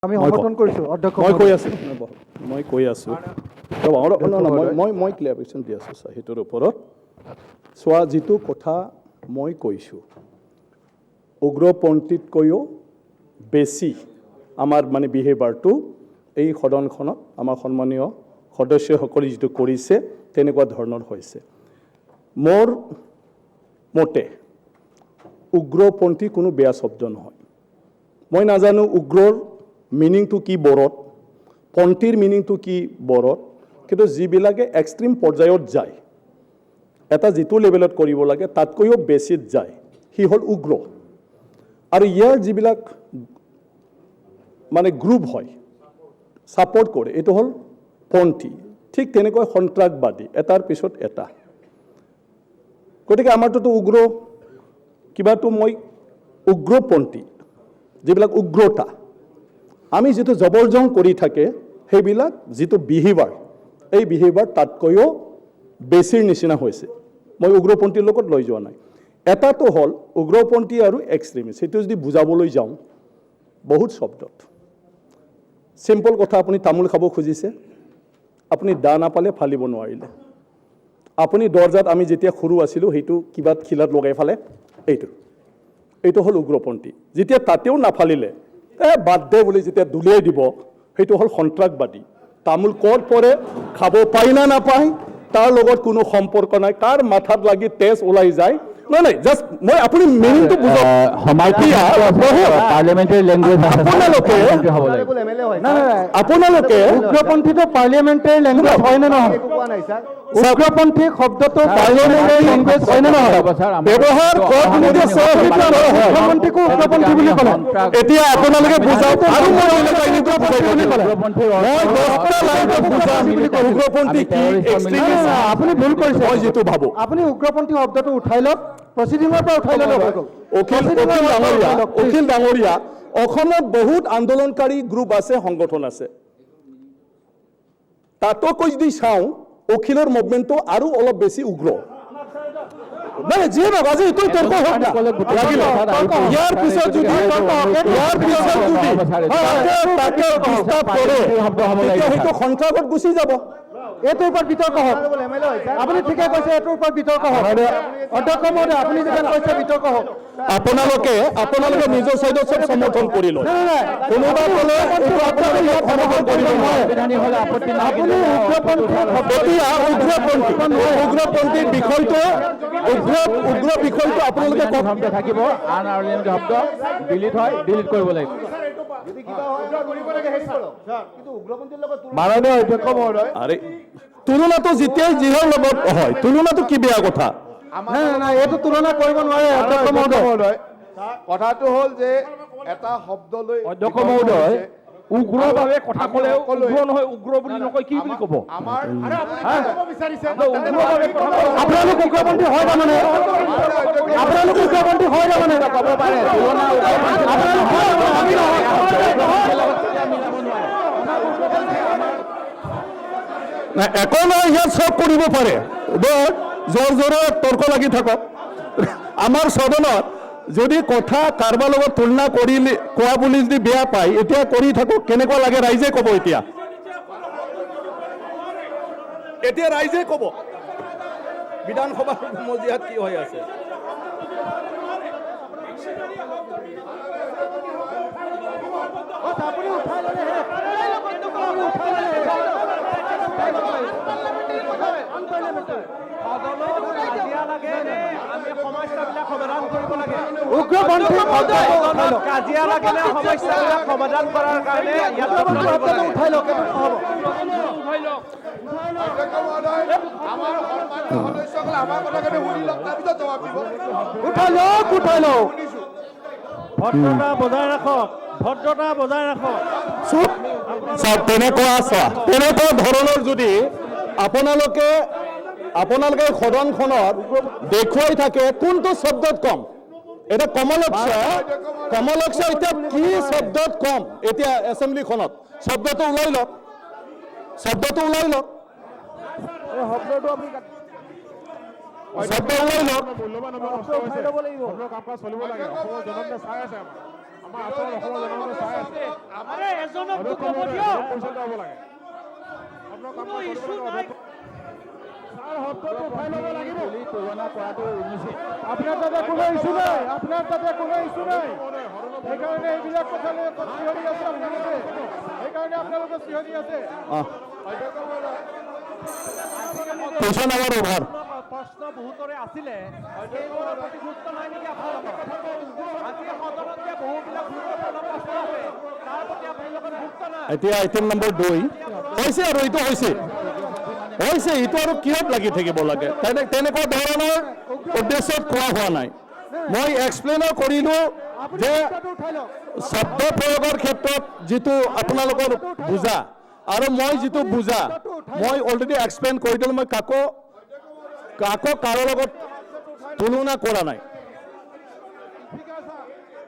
আমি সমৰ্থন কৰিছো অধ্যক্ষ মই কৈ আছো মই ক্লিয়াৰিফিকেশ্যন দি আছো স্যাৰ হেতুৰ ওপৰত সোৱা যিটো কথা মই কৈছো উগ্ৰপন্থীতকৈও বেছি আমাৰ মানে বিহেভিয়াৰটো এই সদনখনত আমাৰ সন্মানীয় সদস্যসকলে যিটো কৰিছে তেনেকুৱা ধৰণৰ হৈছে মোৰ মতে উগ্ৰপন্থী কোনো বেয়া শব্দ নহয় মই নাজানো উগ্ৰৰ মিনিংটো কি বৰত পন্থীৰ মিনিংটো কি বৰত কিন্তু যিবিলাকে এক্সট্ৰিম পৰ্যায়ত যায় এটা যিটো লেভেলত কৰিব লাগে তাতকৈও বেছিত যায় হি হল উগ্ৰ আৰু ইয়াৰ যিবিলাক মানে গ্ৰুপ হয় সাপোৰ্ট কৰে এটো হল পন্থী ঠিক তেনেকৈ সন্ত্ৰাসবাদী এটাৰ পিছত এটা গতিকে আমাৰটো উগ্ৰ কিবাটো মই উগ্ৰপন্থী যিবিলাক উগ্ৰতা আমি যেটো জবৰজং কৰি থাকে হেবিলাক যেটো বিহেভিয়াৰ এই বিহেভিয়াৰ তাতকৈও বেছিৰ নিচিনা হৈছে মই উগ্ৰপন্থীৰ লগত লৈ যোৱা নাই এটাটো হল উগ্ৰপন্থী আৰু এক্সট্ৰিমিষ্ট সেটো যদি বুজাবলৈ যাওঁ বহুত শব্দত সিম্পল কথা আপুনি তামোল খাব খুজিছে আপুনি দা নাপালে ফালিব নোৱাৰিলে আপুনি দৰজাত আমি যেতিয়া খুৰু আছিল হেতু কিবাত খিলাত লগাই ফালে এইটো হল উগ্ৰপন্থী যেতিয়া তাতেও নাফালিলে বাদ দে বুলি যেতিয়া দুলিয়াই দিব হেতু হল সন্ত্ৰাসবাদী তামোল কত পৰে খাব পাই না নাপায় তাৰ লগত কোনো সম্পৰ্ক নাই কাৰ মাথাত লাগি তেজ ওলাই যায় নাই জাস্ট মই আপুনি মিনিংটো বুজাওক পাৰ্লিয়ামেণ্টাৰী লেংগুৱেজ আপোনালোকে উগ্ৰপন্থীটো পাৰ্লিয়ামেণ্টাৰী লেংগুৱেজ হয় নে নহয় উগ্ৰপন্থী শব্দটো পাৰ্লিয়ামেণ্টাৰী লেংগুৱেজ হয় নে নহয় ব্যৱহাৰ উগ্ৰপন্থীকো উগ্ৰপন্থী বুলি ক'লে এতিয়া আপোনালোকে বুজাওক আৰু মই উগ্ৰপন্থী বুলি ক'লে উগ্ৰপন্থী কি এক্সট্ৰিমিষ্ট আপুনি ভুল কৰিছে মই যেটো ভাবো আপুনি উগ্ৰপন্থী শব্দটো উঠাই লওক প্ৰসিডিঙৰ পৰা উঠাই লওক অখিল ডাঙৰীয়া অসমত বহুত আন্দোলনকাৰী গ্ৰুপ আছে সংগঠন আছে তাতকৈ যদি চাওঁ অখিলৰ মুভমেন্টটো আৰু অলপ বেছি উগ্ৰ মানে যে বাজে এইটো তৰ্ক হোক না লাগিলে ইয়াৰ পিছত যদি তাকে ডিস্টাৰ্ব কৰে সেইটো সন্ত্ৰাসত গুচি যাব এইটোৰ ওপৰত বিতৰ্ক হওক আপুনি ঠিকে কৈছে এইটোৰ ওপৰত বিতৰ্ক হওক অধ্যক্ষ মহোদয় আপুনি যেটা কৈছে বিতৰ্ক হওক আপোনালোকে নিজৰ সাইডত সব সমৰ্থন কৰি লয় কোনোবা ক'লে এইটো আপোনালোকে সমৰ্থন কৰিব নোৱাৰে উগ্ৰপন্থীৰ বিষয়টো উগ্ৰ বিষয়টো আপোনালোকে শব্দ থাকিব আন আৰু শব্দ ডিলিট হয় ডিলিট কৰিব লাগিব মাননীয় অধ্যক্ষ মহোদয় আৰে তুলনাটো যেতিয়াই যিহৰ লগত হয় তুলনাটো কি বেয়া কথা নাই এইটো তুলনা কৰিব নোৱাৰে অধ্যক্ষ মহোদয় কথাটো হল যে এটা শব্দ লৈ অধ্যক্ষ মহোদয় উগ্ৰভাৱে কথা ক'লে উগ্ৰ নহয় উগ্ৰ বুলি নকয় কি বুলি ক'ব আমাৰ আপোনালোক উগ্ৰপন্থী হয় তাৰমানে আপোনালোক উগ্ৰপন্থী হয় তাৰমানে ক'ব পাৰে একো নহয় ইয়াত চব কৰিব পাৰে জোৰ জোৰে তৰ্ক লাগি থাকক আমাৰ সদনত যদি কথা কাৰোবাৰ লগত তুলনা কৰি কোৱা বুলি যদি বেয়া পায় এতিয়া কৰি থাকক কেনেকুৱা লাগে ৰাইজে ক'ব এতিয়া ৰাইজে ক'ব বিধানসভাৰ মজিয়াত কি হৈ আছে কাজিয়া লাগিলে সমস্যাবিলাক সমাধান কৰাৰ কাৰণে উঠাই লওক উঠাই লওক ভদ্ৰতা বজাই ৰাখক তেনেকুৱা ধৰণৰ যদি আপোনালোকে সদনখনত দেখুৱাই থাকে কোনটো শব্দত কম এটা কমলক্ষ এতিয়া কি শব্দত কম এতিয়া এছেম্বলিখনত শব্দটো ওলাই লওক শব্দ ওলাই লওক মূল্যবান চলিব লাগে জনতা চাই আছে আৰে এজনক দুখ হ'ব দিয়ক কোনো ইছ্যু নাই আপোনাৰ তাতে কোনো ইছ্যু নাই, আপোনাৰ তাতে কোনো ইছ্যু নাই, সেইকাৰণে এইবিলাক কথা লৈ চিঞৰি আছে আপোনালোকে, সেইকাৰণে আপোনালোকে চিঞৰি আছে। Question hour over. প্ৰশ্ন বহুতৰে আছিলে সেইবোৰৰ প্ৰতি গুৰুত্ব নাই নেকি আপোনালোকৰ আজি সদনত যে বহুবিলাক গুৰুত্বপূৰ্ণ প্ৰশ্ন আছে তাৰ প্ৰতি আপোনালোকৰ গুৰুত্ব নাই এতিয়া আইটেম নম্বৰ 2 হৈছে আৰু এইটো হৈছে এইটো আৰু কিয়ত লাগি থাকিব লাগে তেনেকুৱা ধৰণৰ উদ্দেশ্যত কোৱা হোৱা নাই। মই এক্সপ্লেইনো কৰিলোঁ যে শব্দ প্ৰয়োগৰ ক্ষেত্ৰত যিটো আপোনালোকৰ বুজা আৰু মই যিটো বুজা মই অলৰেডি এক্সপ্লেইন কৰি দিলোঁ। মই কাকো কাৰো লগত তুলনা কৰা নাই।